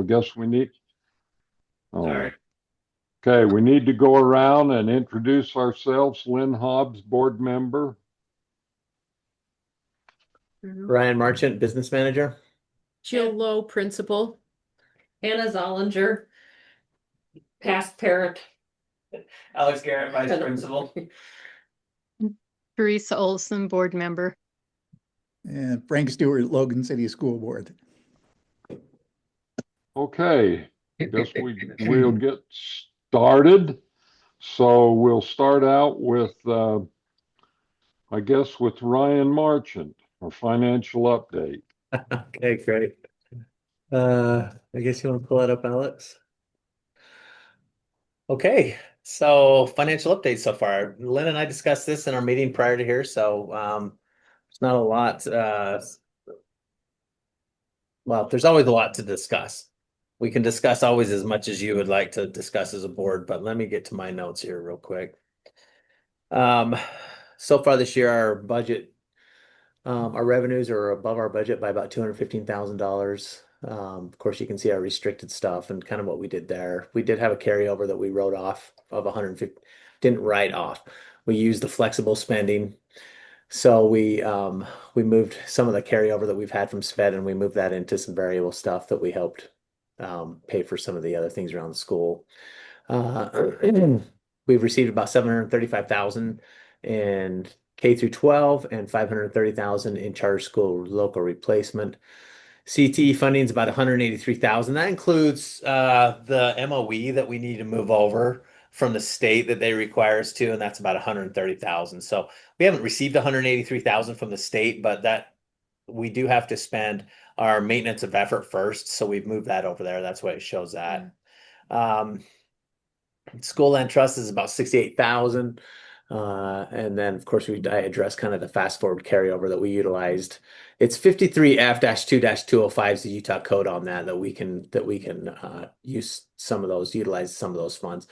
we guess we need, oh, Sorry. okay, we need to go around and introduce ourselves. Lynn Hobbs, board member. Ryan Marchant, business manager. Jill Lowe, principal. Hannah Zollinger, past parent. Alex Garrett, vice principal. Teresa Olson, board member. And Frank Stewart, Logan City School Board. Okay, guess we'll get started. So we'll start out with, I guess, with Ryan Marchant, our financial update. Okay, great. I guess you want to pull that up, Alex? Okay, so financial update so far. Lynn and I discussed this in our meeting prior to here, so there's not a lot. Well, there's always a lot to discuss. We can discuss always as much as you would like to discuss as a board, but let me get to my notes here real quick. So far this year, our budget, our revenues are above our budget by about $215,000. Of course, you can see our restricted stuff and kind of what we did there. We did have a carryover that we wrote off of 150, didn't write off. We used the flexible spending. So we moved some of the carryover that we've had from SVED and we moved that into some variable stuff that we helped pay for some of the other things around the school. We've received about 735,000 in K through 12 and 530,000 in charter school local replacement. CTE funding is about 183,000. That includes the MOE that we need to move over from the state that they require us to, and that's about 130,000. So we haven't received 183,000 from the state, but that we do have to spend our maintenance of effort first. So we've moved that over there. That's why it shows that. School land trust is about 68,000. And then of course I addressed kind of the fast forward carryover that we utilized. It's 53F-2-205 is the Utah code on that we can use some of those, utilize some of those funds.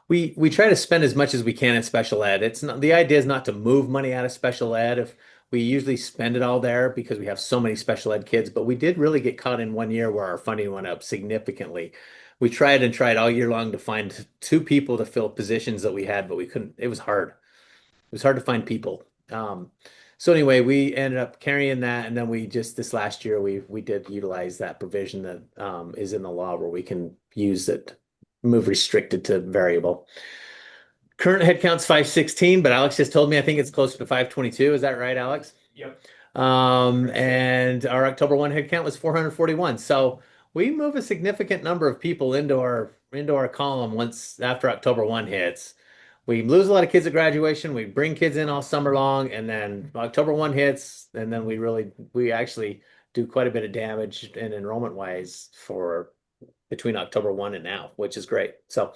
We try to spend as much as we can in special ed. It's not, the idea is not to move money out of special ed. If we usually spend it all there because we have so many special ed kids, but we did really get caught in one year where our funding went up significantly. We tried and tried all year long to find two people to fill positions that we had, but we couldn't. It was hard. It was hard to find people. So anyway, we ended up carrying that, and then we just this last year we did utilize that provision that is in the law where we can use it, move restricted to variable. Current headcount's 516, but Alex just told me I think it's closer to 522. Is that right, Alex? Yep. And our October 1 headcount was 441. So we move a significant number of people into our column once after October 1 hits. We lose a lot of kids at graduation. We bring kids in all summer long, and then October 1 hits, and then we actually do quite a bit of damage in enrollment wise for between October 1 and now, which is great. So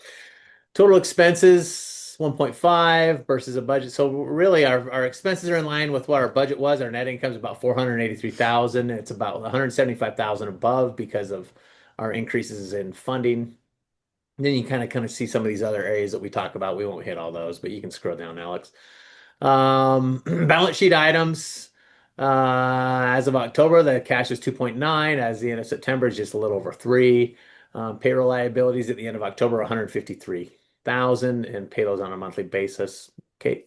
total expenses 1.5 versus a budget. So really our expenses are in line with what our budget was. Our net income is about 483,000. It's about 175,000 above because of our increases in funding. And then you kind of see some of these other areas that we talk about. We won't hit all those, but you can scroll down, Alex. Balance sheet items. As of October, the cash is 2.9. As the end of September is just a little over 3. Payroll liabilities at the end of October, 153,000, and pay those on a monthly basis. Okay.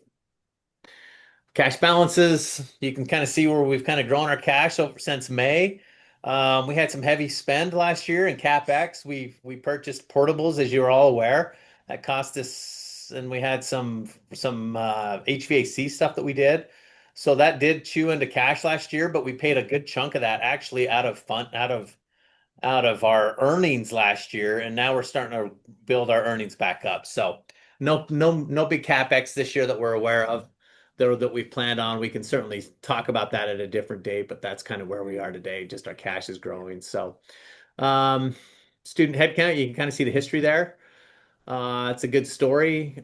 Cash balances, you can kind of see where we've kind of grown our cash over since May. We had some heavy spend last year in CapEx. We purchased portables, as you're all aware. That cost us, and we had some HVAC stuff that we did. So that did chew into cash last year, but we paid a good chunk of that actually out of our earnings last year, and now we're starting to build our earnings back up. So no big CapEx this year that we're aware of that we've planned on. We can certainly talk about that at a different date, but that's kind of where we are today. Just our cash is growing. So student headcount, you can kind of see the history there. It's a good story.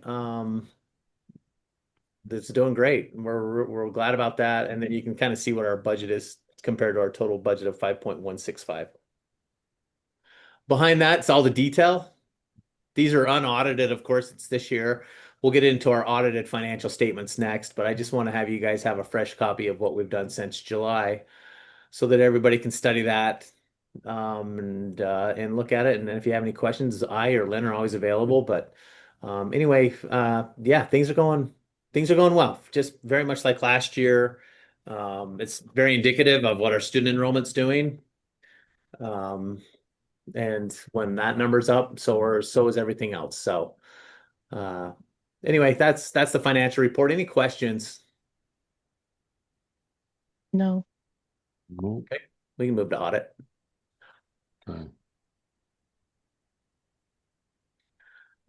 That's doing great. We're glad about that. And then you can kind of see what our budget is compared to our total budget of 5.165. Behind that, it's all the detail. These are unaudited, of course, it's this year. We'll get into our audited financial statements next, but I just want to have you guys have a fresh copy of what we've done since July so that everybody can study that. and look at it. And if you have any questions, I or Lynn are always available. But anyway, yeah, things are going well. Just very much like last year. It's very indicative of what our student enrollment's doing. Um, and when that number's up, so is everything else. So uh, anyway, that's the financial report. Any questions? No. No, Okay, we can move to audit. okay.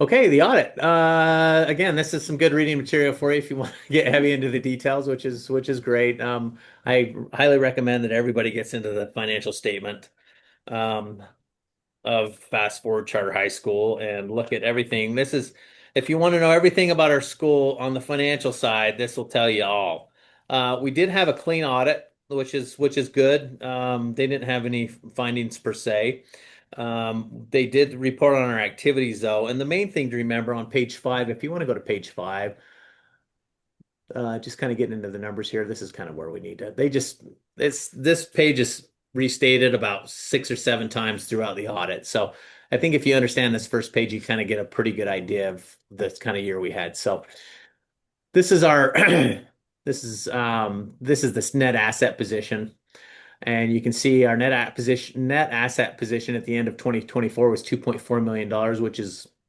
Okay, the audit. Again, this is some good reading material for you if you want to get heavy into the details, which is great. I highly recommend that everybody gets into the financial statement um, of Fast Forward Charter High School and look at everything. This is, if you want to know everything about our school on the financial side, this will tell you all. We did have a clean audit, which is good. They didn't have any findings per se. They did report on our activities though, and the main thing to remember on page 5, if you want to go to page 5, just kind of getting into the numbers here. This is kind of where we need to. This page is restated about 6 or 7 times throughout the audit. So I think if you understand this first page, you kind of get a pretty good idea of the kind of year we had. So this is our this is this net asset position. And you can see our net asset position at the end of 2024 was $2.4 million,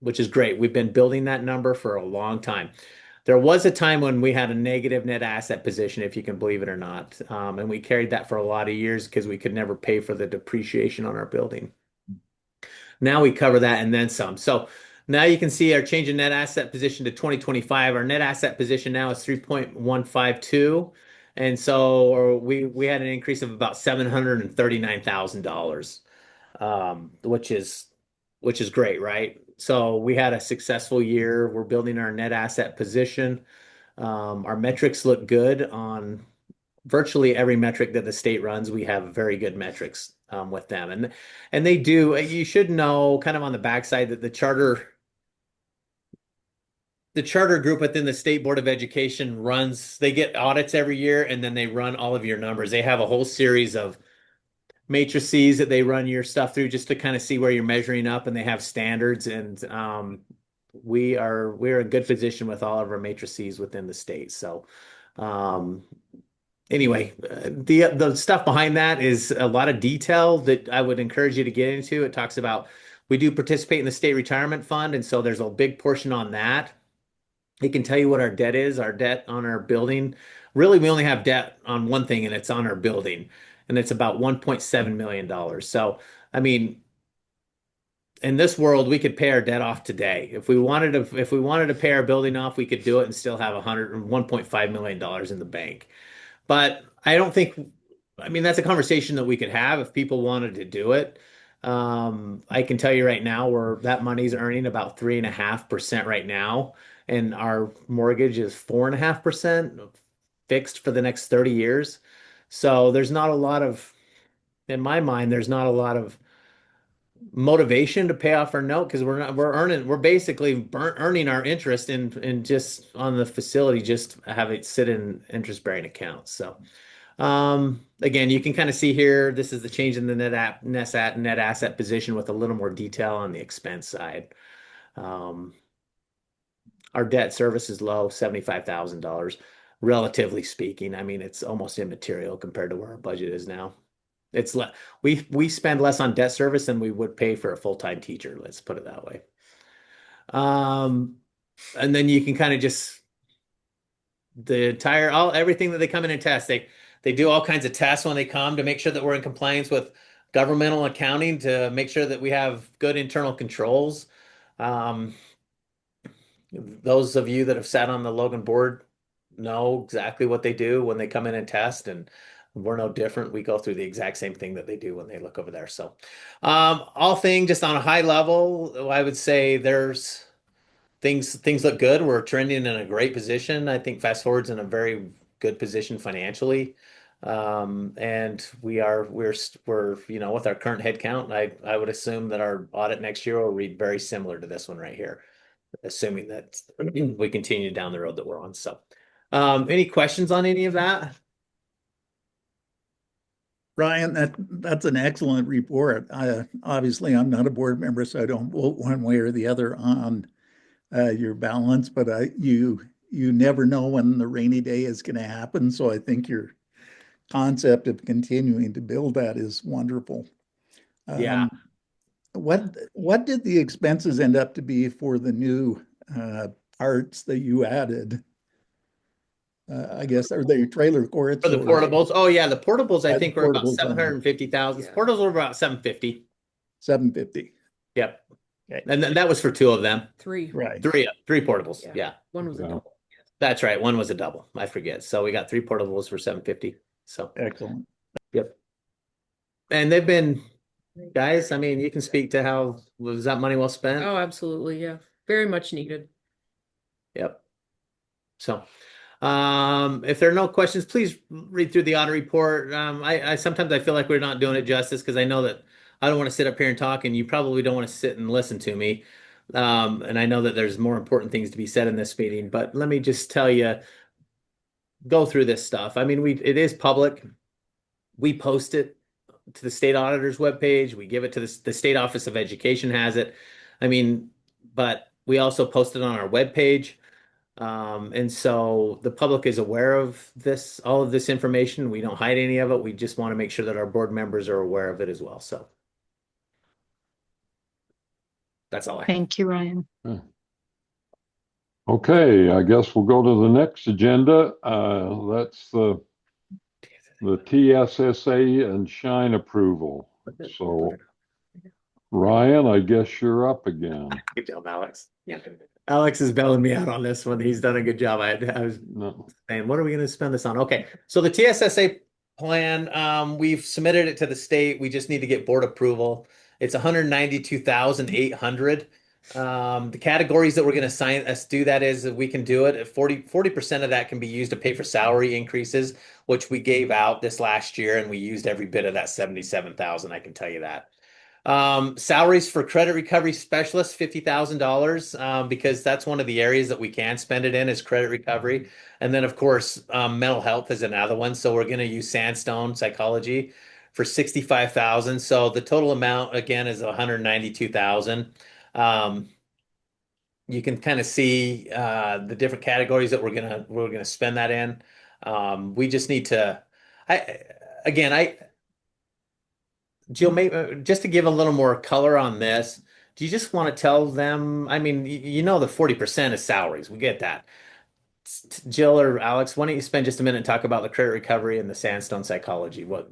which is great. We've been building that number for a long time. There was a time when we had a negative net asset position, if you can believe it or not. And we carried that for a lot of years because we could never pay for the depreciation on our building. Now we cover that and then some. So now you can see our change in net asset position to 2025. Our net asset position now is 3.152. And so we had an increase of about $739,000, which is great, right? So we had a successful year. We're building our net asset position. Our metrics look good on virtually every metric that the state runs. We have very good metrics with them, and they do. You should know, kind of on the backside, that the charter group within the State Board of Education runs. They get audits every year, and then they run all of your numbers. They have a whole series of matrices that they run your stuff through just to kind of see where you're measuring up, and they have standards. And we're in good position with all of our matrices within the state. So anyway, the stuff behind that is a lot of detail that I would encourage you to get into. It talks about we do participate in the state retirement fund, and so there's a big portion on that. It can tell you what our debt is. Our debt on our building. Really, we only have debt on one thing, and it's on our building, and it's about $1.7 million. So, I mean, in this world, we could pay our debt off today. If we wanted to pay our building off, we could do it and still have $1.5 million in the bank. But I don't think, I mean, that's a conversation that we could have if people wanted to do it. I can tell you right now where that money's earning about 3.5% right now, and our mortgage is 4.5% fixed for the next 30 years. So there's not a lot of, in my mind, there's not a lot of motivation to pay off our note because we're basically earning our interest in just on the facility, just have it sit in interest bearing accounts. So again, you can kind of see here, this is the change in the net asset position with a little more detail on the expense side. Our debt service is low, $75,000, relatively speaking. I mean, it's almost immaterial compared to where our budget is now. We spend less on debt service than we would pay for a full-time teacher, let's put it that way. And then you can kind of just everything that they come in and test. They do all kinds of tests when they come to make sure that we're in compliance with governmental accounting, to make sure that we have good internal controls. Those of you that have sat on the Logan board know exactly what they do when they come in and test, and we're no different. We go through the exact same thing that they do when they look over there. So, all thing just on a high level, I would say there's things look good. We're trending in a great position. I think Fast Forward's in a very good position financially. And we're with our current head count, I would assume that our audit next year will read very similar to this one right here, assuming that we continue down the road that we're on. So, any questions on any of that? Ryan, that's an excellent report. Obviously, I'm not a board member, so I don't vote one way or the other on your balance, but you never know when the rainy day is going to happen. So I think your concept of continuing to build that is wonderful. Yeah. What did the expenses end up to be for the new parts that you added? I guess, are they trailer courts For the or portables. Oh yeah, the portables I the think were about portables only? 750,000. Yeah. Portables were about 750. 750? Yep. Okay. And that was for two of them. Three. Right. Three portables. Yeah. Yeah. One was a Yeah. double. That's right. One was a double. I forget. So we got three portables for 750. So Excellent. yep. And they've been guys, I mean, you can speak to how was that money well spent? Oh, absolutely. Yeah. Very much needed. Yep. So if there are no questions, please read through the audit report. I sometimes I feel like we're not doing it justice because I know that I don't want to sit up here and talk, and you probably don't want to sit and listen to me. And I know that there's more important things to be said in this meeting, but let me just tell you, go through this stuff. I mean, it is public. We post it to the state auditor's webpage. We give it to the state office of education has it. I mean, but we also post it on our webpage. And so the public is aware of this, all of this information. We don't hide any of it. We just want to make sure that our board members are aware of it as well. So that's all I have. Thank you, Ryan. Okay, I guess we'll go to the next agenda. That's the TSSA and Shine approval. So Ryan, I guess you're up again. Good job, Alex. Yeah. Alex is bailing me out on this one. He's done a good job. I was No. saying, what are we going to spend this on? Okay. So the TSSA plan, we've submitted it to the state. We just need to get board approval. It's 192,800. The categories that we're going to sign us do that is that we can do it. 40% of that can be used to pay for salary increases, which we gave out this last year, and we used every bit of that 77,000. I can tell you that. Salaries for credit recovery specialists, $50,000, because that's one of the areas that we can spend it in is credit recovery. And then of course, mental health is another one. So we're going to use Sandstone Psychology for 65,000. So the total amount again is 192,000. You can kind of see the different categories that we're gonna spend that in. We just need to, Jill, just to give a little more color on this, do you just want to tell them? I mean, you know, the 40% is salaries. We get that. Jill or Alex, why don't you spend just a minute and talk about the credit recovery and the Sandstone Psychology? What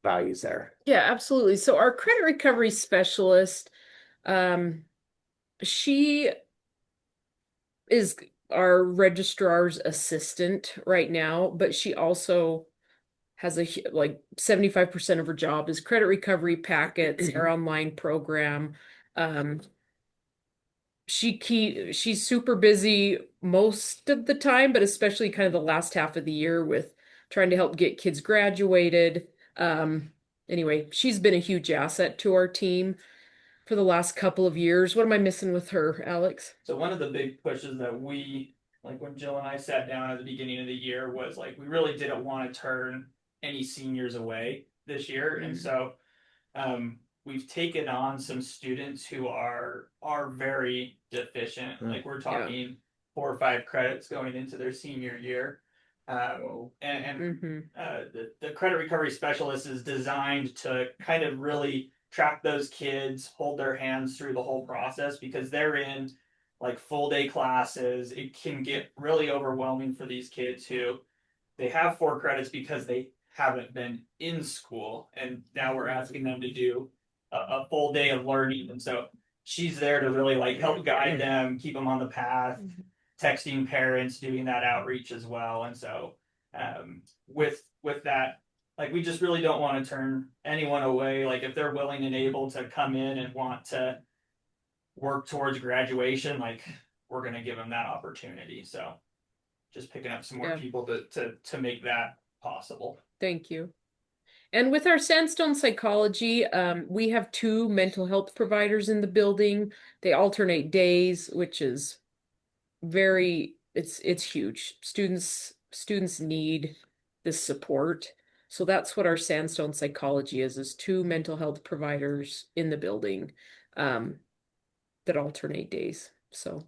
values there? Yeah, absolutely. So our credit recovery specialist, she is our registrar's assistant right now, but she also has like 75% of her job is credit recovery packets, our online program. She's super busy most of the time, but especially kind of the last half of the year with trying to help get kids graduated. Anyway, she's been a huge asset to our team for the last couple of years. What am I missing with her, Alex? So one of the big pushes that we, like when Jill and I sat down at the beginning of the year was like, we really didn't want to turn any seniors away this year. And so we've taken on some students who are very deficient. Like we're talking 4 or 5 credits going into their senior year. The credit recovery specialist is designed to kind of really track those kids, hold their hands through the whole process because they're in like full day classes. It can get really overwhelming for these kids who they have 4 credits because they haven't been in school, and now we're asking them to do a full day of learning. And so she's there to really like help guide them, keep them on the path, texting parents, doing that outreach as well. And so with that, like we just really don't want to turn anyone away. Like if they're willing and able to come in and want to work towards graduation, like we're going to give them that opportunity. So just picking up some more people to make that possible. Thank you. And with our Sandstone Psychology, we have 2 mental health providers in the building. They alternate days, which is it's huge. Students need this support. So that's what our Sandstone Psychology is 2 mental health providers in the building that alternate days. So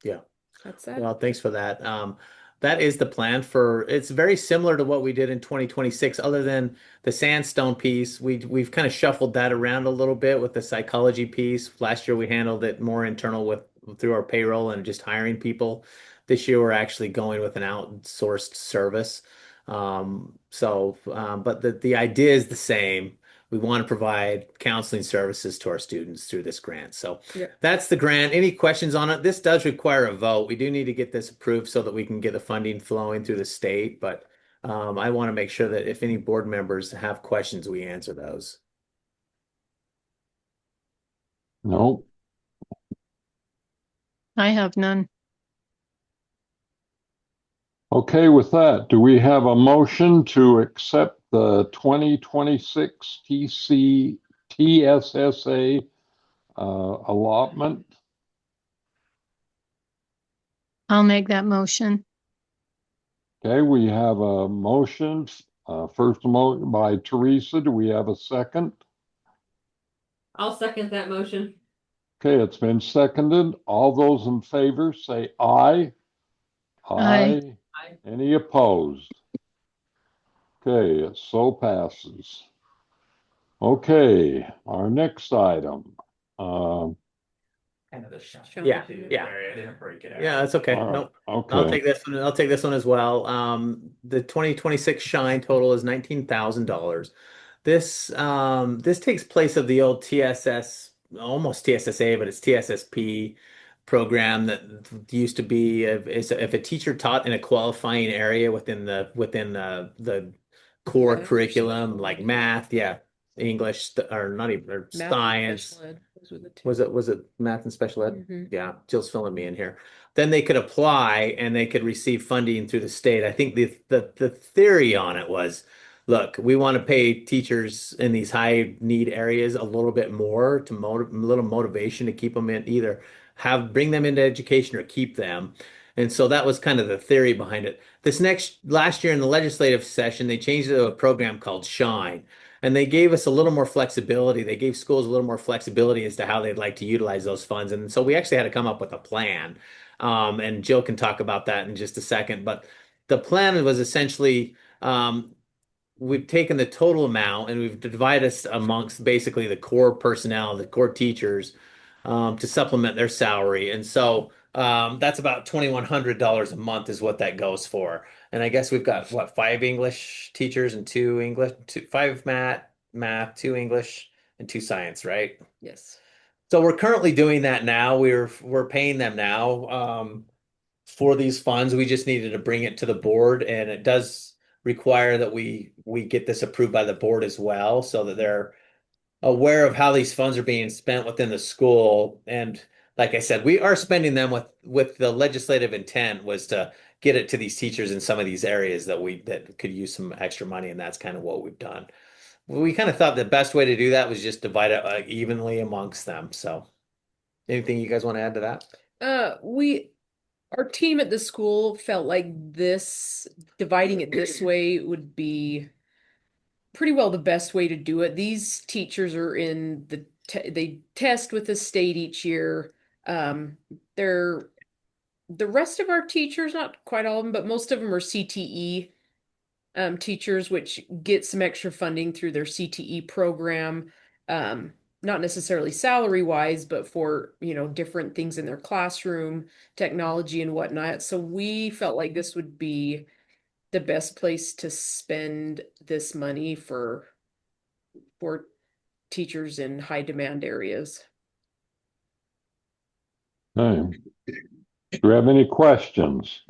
Yeah. that's that. Well, thanks for that. That is the plan for, it's very similar to what we did in 2026, other than the sandstone piece. We've kind of shuffled that around a little bit with the psychology piece. Last year we handled it more internal with through our payroll and just hiring people. This year we're actually going with an outsourced service. But the idea is the same. We want to provide counseling services to our students through this grant. So Yeah. that's the grant. Any questions on it? This does require a vote. We do need to get this approved so that we can get the funding flowing through the state. But I want to make sure that if any board members have questions, we answer those. No. I have none. Okay, with that, do we have a motion to accept the 2026 TSSA allotment? I'll make that motion. Okay, we have a motion, first motion by Teresa. Do we have a second? I'll second that motion. Okay, it's been seconded. All those in favor say aye. Aye. Aye. Any opposed? Okay, it so passes. Okay, our next item. Kind of the shine. Yeah, too. yeah. Sorry, I didn't break it out. Yeah, that's okay. All right, Nope. I'll okay, take this one. I'll take this one as well. The 2026 Shine total is $19,000. This takes place of the old TSS, almost TSSA, but it's TSSP program that used to be if a teacher taught in a qualifying area within the core Math or curriculum, special like ed. math, yeah, English, or not even, or Math and science. special ed. Those were the two. Was it math and special ed? Mhm. Yeah, Jill's filling me in here. Then they could apply and they could receive funding through the state. I think the theory on it was, look, we want to pay teachers in these high need areas a little bit more to a little motivation to keep them in, either bring them into education or keep them. And so that was kind of the theory behind it. Last year in the legislative session, they changed it to a program called Shine. And they gave us a little more flexibility. They gave schools a little more flexibility as to how they'd like to utilize those funds. And so we actually had to come up with a plan. And Jill can talk about that in just a second. But the plan was essentially we've taken the total amount and we've divided it amongst basically the core personnel, the core teachers, to supplement their salary. And so that's about $2,100 a month is what that goes for. And I guess we've got what, 5 English teachers and 2 English, 5 math, 2 English, and 2 science, right? Yes. So we're currently doing that now. We're paying them now for these funds. We just needed to bring it to the board, and it does require that we get this approved by the board as well, so that they're aware of how these funds are being spent within the school. And like I said, we are spending them with the legislative intent was to get it to these teachers in some of these areas that could use some extra money, and that's kind of what we've done. We kind of thought the best way to do that was just divide it evenly amongst them. So anything you guys want to add to that? Our team at the school felt like dividing it this way would be pretty well the best way to do it. These teachers are they test with the state each year. The rest of our teachers, not quite all of them, but most of them are CTE teachers, which get some extra funding through their CTE program. Not necessarily salary wise, but for, different things in their classroom, technology and whatnot. So we felt like this would be the best place to spend this money for teachers in high demand areas. okay. Do we have any questions?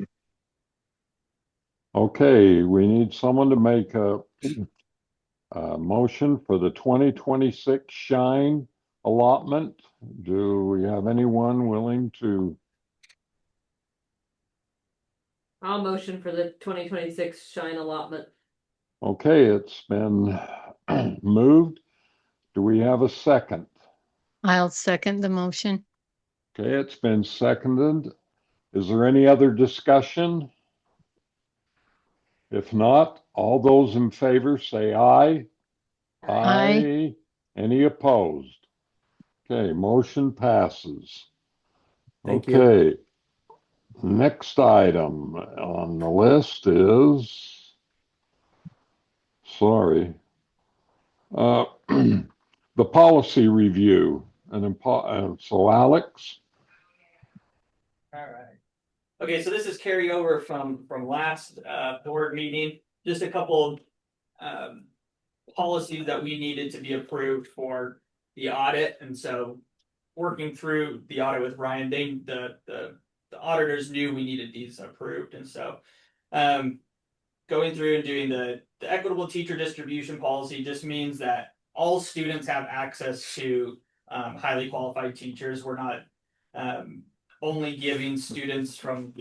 Okay, we need someone to make a motion for the 2026 Shine allotment. Do we have anyone willing to? I'll motion for the 2026 Shine allotment. Okay, it's been moved. Do we have a second? I'll second the motion. Okay, it's been seconded. Is there any other discussion? If not, All those in favor say aye. Aye. Any opposed? Okay, motion passes. Thank you. Okay. Next item on the list is, sorry, the policy review. So Alex? All right. Okay, so this is carryover from last board meeting. Just a couple policies that we needed to be approved for the audit, and so working through the audit with Ryan, the auditors knew we needed these approved, and so going through and doing the equitable teacher distribution policy just means that all students have access to highly qualified teachers. We're not only giving students from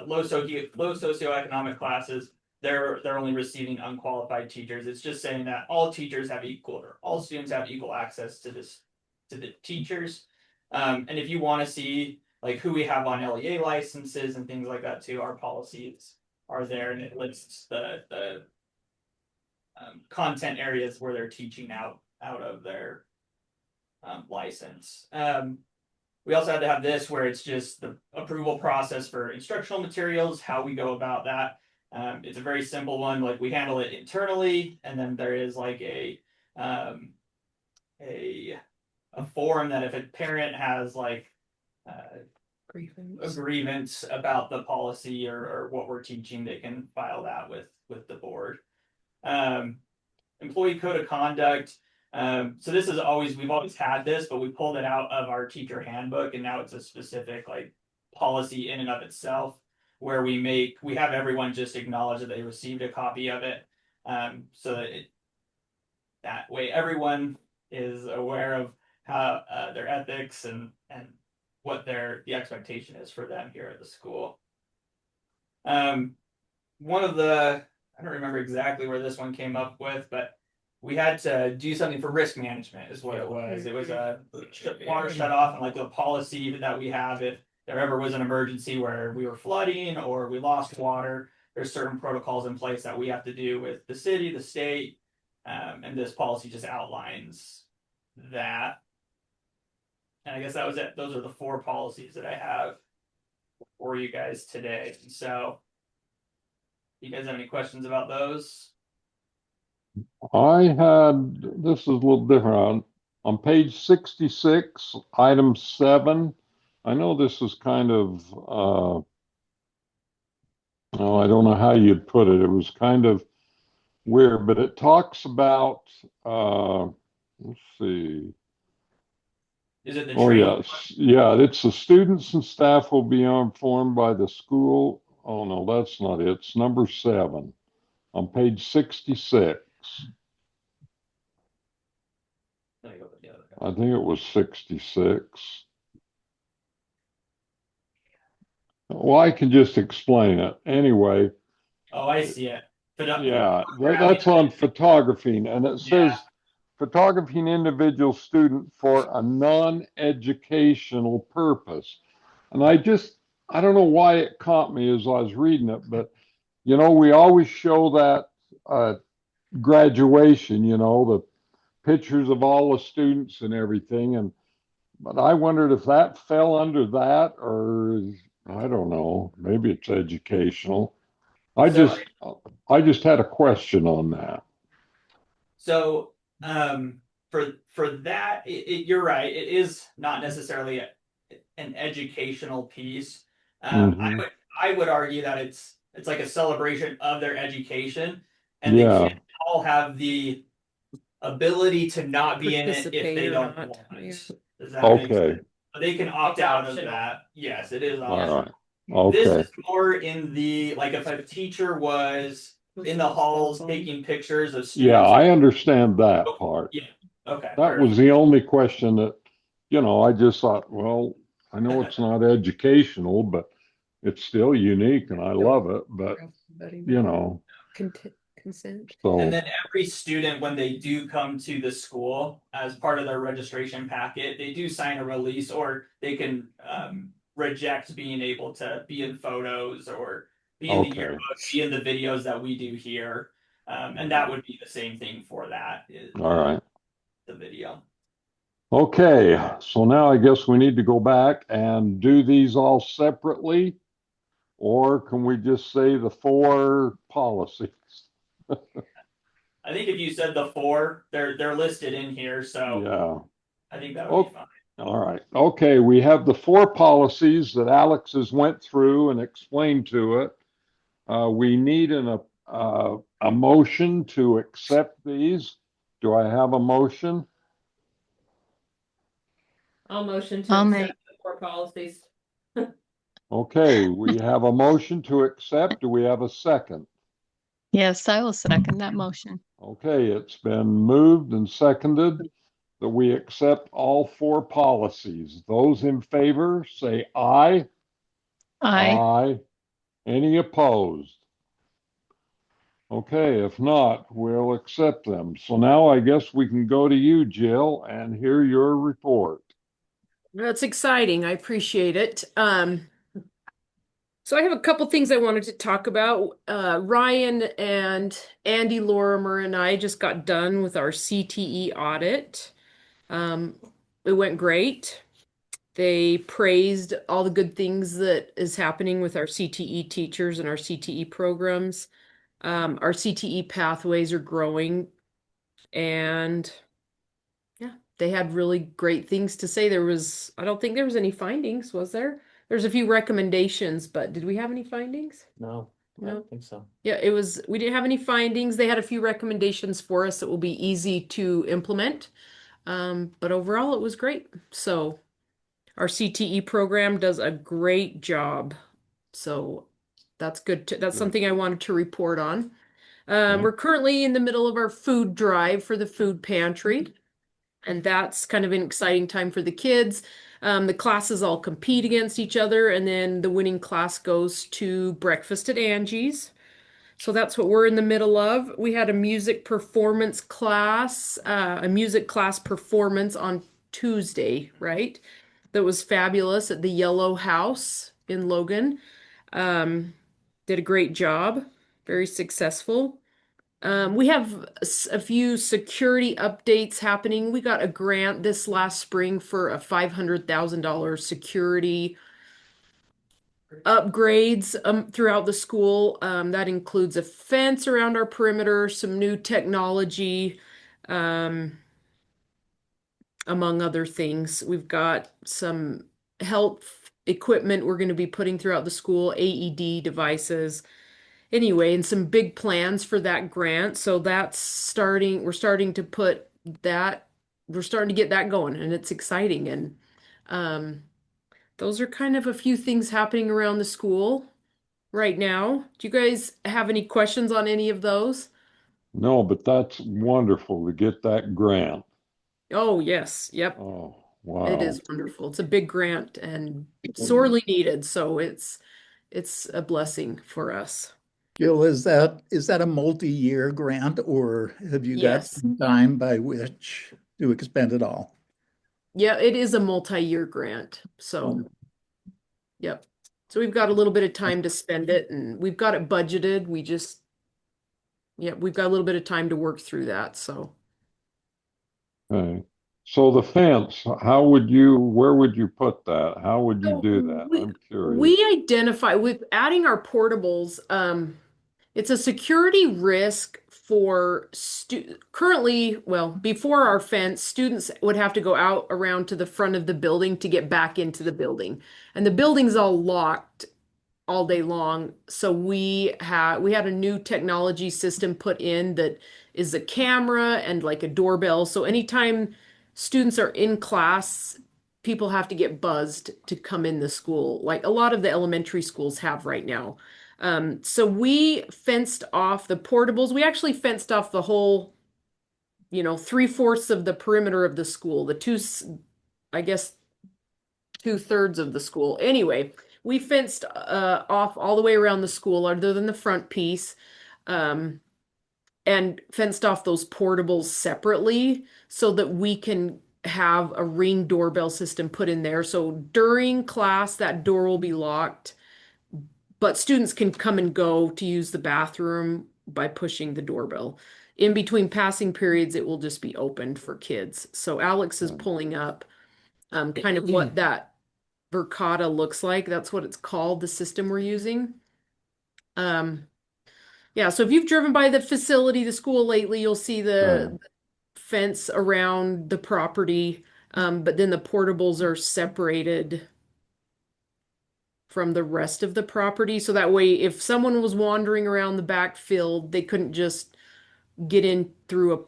low socioeconomic classes, they're only receiving unqualified teachers. It's just saying that all teachers have equal, or all students have equal access to the teachers. And if you want to see like who we have on LEA licenses and things like that too, our policies are there, and it lists the content areas where they're teaching out of their license. We also had to have this where it's just the approval process for instructional materials, how we go about that. It's a very simple one. Like, we handle it internally, and then there is like a form that if a parent has like a grievance about the policy or what we're teaching, they can file that with the board. Employee code of conduct. So this is we've always had this, but we pulled it out of our teacher handbook, and now it's a specific like policy in and of itself, where we have everyone just acknowledge that they received a copy of it. So that way everyone is aware of how their ethics and what the expectation is for them here at the school. One of the, I don't remember exactly where this one came up with, but we had to do something for risk management is what it was. It was a water shut off, and like the policy that we have, if there ever was an emergency where we were flooding or we lost water, there's certain protocols in place that we have to do with the city, the state, and this policy just outlines that. And I guess that was it. Those are the 4 policies that I have for you guys today. So, you guys have any questions about those? This is a little different. On page 66, item 7, I know this is kind of, I don't know how you'd put it. It was kind of weird, but it talks about, let's see. Is it the Oh, training? yes. Yeah, it's the students and staff will be informed by the school. Oh, no, that's not it. It's number 7 on page 66. I think it was 66. Well, I can just explain it. Anyway, Oh, I see it. yeah, that's on photography, and it says photographing individual student for a non-educational purpose. And I don't know why it caught me as I was reading it, but we always show that graduation, the pictures of all the students and everything, but I wondered if that fell under that, or I don't know, maybe it's educational. I just had a question on that. So, for that, you're right. It is not necessarily an educational piece. I would argue that it's like a celebration of their education, and they can't all have the ability to not be in it if they don't want. Yeah. Does that make Okay. sense? But they can opt out of that. Yes, it is All optional. right. Okay. This is more in the, like, if a teacher was in the halls taking pictures of students. Yeah, I understand that part. Yeah. Okay. That was the only question that, I just thought, well, I know it's not educational, but it's still unique and I love it. But, Consent. so. And then every student, when they do come to the school as part of their registration packet, they do sign a release, or they can reject being able to be in photos or be in the Okay. yearbook, be in the videos that we do here. And that would be the same thing for that is All right. the video. Okay, so now I guess we need to go back and do these all separately, or can we just say the 4 policies? I think if you said the 4, they're listed in here, so Yeah. I think that would be fine. All right. Okay, we have the 4 policies that Alex has went through and explained to it. We need a motion to accept these. Do I have a motion? I'll motion to I'll accept make, the 4 policies. Okay, we have a motion to accept. Do we have a second? yes, I will second that motion. Okay, it's been moved and seconded that we accept all 4 policies. Those in favor say aye. I, Aye. Any opposed? Okay, if not, we'll accept them. So now I guess we can go to you, Jill, and hear your report. That's exciting. I appreciate it. So I have a couple things I wanted to talk about. Ryan and Andy Lorimer and I just got done with our CTE audit. Um, it went great. They praised all the good things that is happening with our CTE teachers and our CTE programs. Our CTE pathways are growing, and yeah, they had really great things to say. I don't think there was any findings, was there? There's a few recommendations, but did we have any findings? No, I No. don't think so. Yeah, we didn't have any findings. They had a few recommendations for us that will be easy to implement. But overall, it was great. So our CTE program does a great job. So that's good. That's something I wanted to report on. Okay. We're currently in the middle of our food drive for the food pantry, and that's kind of an exciting time for the kids. The classes all compete against each other, and then the winning class goes to breakfast at Angie's. So that's what we're in the middle of. We had a music performance class, a music class performance on Tuesday, right? That was fabulous at the Yellow House in Logan. Did a great job, very successful. We have a few security updates happening. We got a grant this last spring for a $500,000 security upgrades throughout the school. That includes a fence around our perimeter, some new technology, um, among other things. We've got some health equipment we're going to be putting throughout the school, AED devices. Anyway, and some big plans for that grant. So that's starting, we're starting to get that going, and it's exciting. And um, those are kind of a few things happening around the school right now. Do you guys have any questions on any of those? No, but that's wonderful to get that grant. Oh, yes. Yep. Oh, It wow. is wonderful. It's a big grant and sorely needed. So it's a blessing for us. Jill, is that a multi-year grant, or have you got Yes. some time by which to expend it all? Yeah, it is a multi-year grant. So, yep. So we've got a little bit of time to spend it, and we've got it budgeted. We've got a little bit of time to work through that. So, Okay. So the fence, where would you put that? How would you so do that? I'm curious. we identify with adding our portables, it's a security risk for currently, well, before our fence, students would have to go out around to the front of the building to get back into the building. And the building's all locked all day long. So we had a new technology system put in that is a camera and like a doorbell. So anytime students are in class, people have to get buzzed to come in the school, like a lot of the elementary schools have right now. So we fenced off the portables. We actually fenced off the whole, 3/4 of the perimeter of the school, I guess 2/3 of the school. Anyway, we fenced off all the way around the school, other than the front piece, um, and fenced off those portables separately so that we can have a Ring doorbell system put in there. So during class, that door will be locked. but students can come and go to use the bathroom by pushing the doorbell. In between passing periods, it will just be opened for kids. So Alex is pulling up kind of what that Verkada looks like. That's what it's called, the system we're using. Yeah, so if you've driven by the facility, the school lately, you'll see the fence around the property, but then the portables are separated from the rest of the property. So that way, if someone was wandering around the backfield, they couldn't just get in through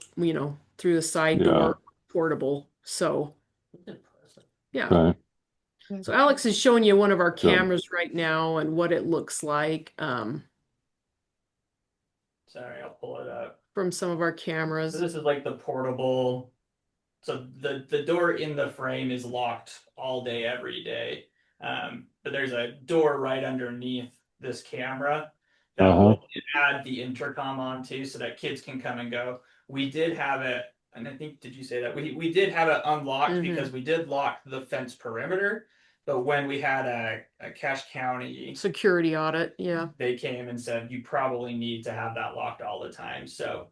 through the side Yeah. door portable. So, yeah. Okay. So Alex is showing you one of our Good. cameras right now and what it looks like Sorry, I'll pull it up. from some of our So cameras. this is like the portable. So the door in the frame is locked all day, every day. But there's a door right underneath this camera that we'll add the intercom onto so that kids can come and go. We did have it, and I think, did you say that? We did have it unlocked because we did lock the fence perimeter. But when we had a Cache County Security audit, yeah. they came and said you probably need to have that locked all the time. So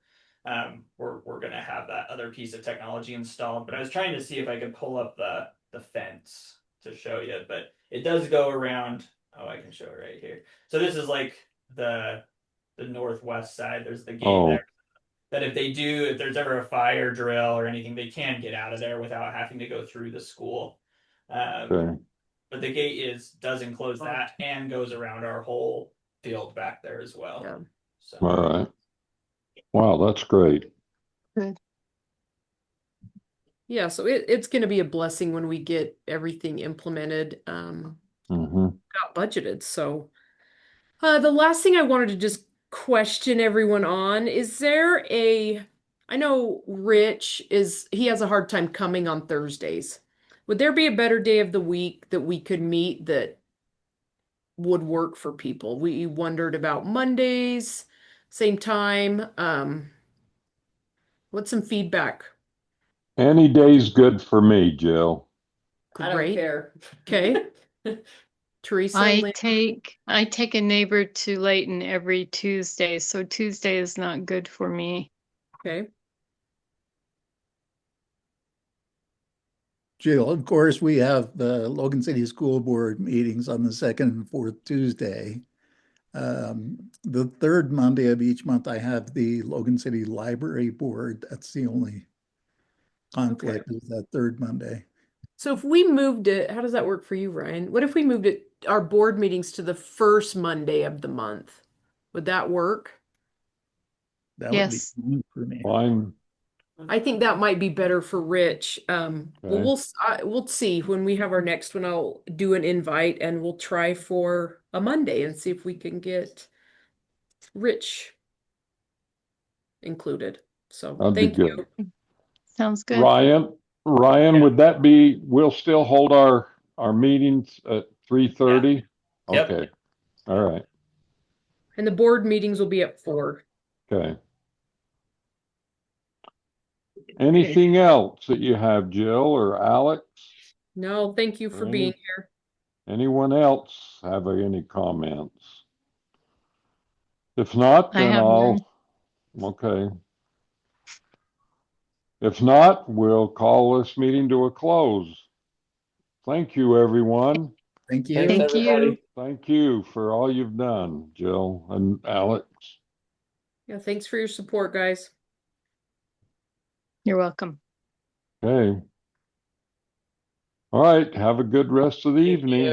we're gonna have that other piece of technology installed. But I was trying to see if I could pull up the fence to show you, but it does go around. Oh, I can show it right here. So this is like the northwest side. There's the gate there. That if there's ever a fire drill or anything, they can get out of there without having to go through the school. But the gate does enclose that and goes around our whole field back there as well. Yeah. So. All right. Wow, that's great. Yeah, so it's going to be a blessing when we get everything implemented, got budgeted. So the last thing I wanted to just question everyone on, I know Rich he has a hard time coming on Thursdays. Would there be a better day of the week that we could meet that would work for people? We wondered about Mondays, same time. What's some feedback? Any day's good for me, Jill. I don't care. Okay. Teresa, I take a neighbor to Layton every Tuesday, so Tuesday is not good for me. okay. Jill, of course, we have the Logan City School Board meetings on the second and fourth Tuesday. The third Monday of each month, I have the Logan City Library Board. That's the only conflict is that third Monday. So if we moved it, how does that work for you, Ryan? What if we moved our board meetings to the first Monday of the month? Would that work? That Yes. would be fine for me. Fine. I think that might be better for Rich. Well, we'll see when we have our next one. I'll do an invite and we'll try for a Monday and see if we can get Rich included. So That'd be thank good. you. Sounds good. Ryan, would that be, we'll still hold our meetings at 3:30? Yep. Okay. All right. And the board meetings will be at 4. Okay. Anything else that you have, Jill or Alex? No, thank you for being here. Anyone else have any comments? If not, I then have none. okay. If not, we'll call this meeting to a close. Thank you, everyone. Thank you. Thanks, Thank you. everybody. Thank you for all you've done, Jill and Alex. Yeah, thanks for your support, guys. You're welcome. Okay. All right. Have a good rest of the evening. you.